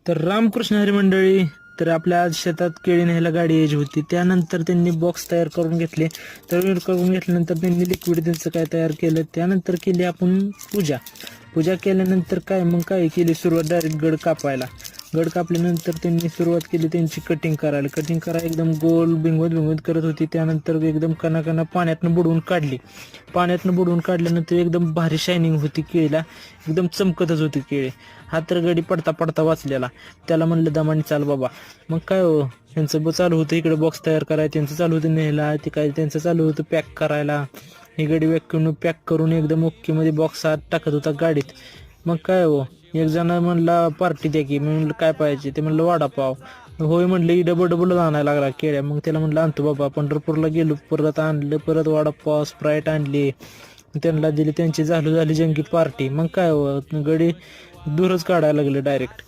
तर रामकृष्ण हरी मंडळी. तर आपल्या आज शेतात केळी न्यायला गाडी यायची होती. त्यानंतर त्यांनी बॉक्स तयार करून घेतले. तयार करून घेतल्यानंतर त्यांनी लिक्विड त्यांचं काय तयार केलं. त्यानंतर केली आपण पूजा. पूजा केल्यानंतर मग काय केली सुरुवात डायरेक्ट गड कापायला. गड कापल्यानंतर त्यांनी सुरुवात केली त्यांची कटिंग करायला. कटिंग करायला एकदम गोल भिंगवत करत होती. त्यानंतर एकदम कणा पाण्यातनं बुडवून काढली. पाण्यातनं बुडवून काढल्यानंतर एकदम भारी शायनिंग होती केळीला. एकदम चमकतच होती केळी. हा तर गडी पडता पडता वाचलेला. त्याला म्हणलं दमाने चाल बाबा. मग काय हो, त्यांचं चालू होतं इकडे बॉक्स तयार करायला, त्यांचं चालू होतं न्यायला, ते काय त्यांचं चालू होतं पॅक करायला. ही गाडी पॅक करून एकदम ओके मध्ये बॉक्स आत टाकत होता गाडीत. मग काय हो, एक जण म्हणला पार्टी द्या की. मी म्हणलं काय पाहिजे, ते म्हणलं वडापाव. होय म्हणलं, डबल आणायला लागला केळ्या. मग त्याला म्हणलं आणतो बाबा. पंढरपूरला गेलो, परत आणलं, परत वडापाव स्प्राईट आणली, त्यांना दिली. त्यांची झाली जंगी पार्टी. मग काय हो, गडी दूरच काढायला लागले डायरेक्ट.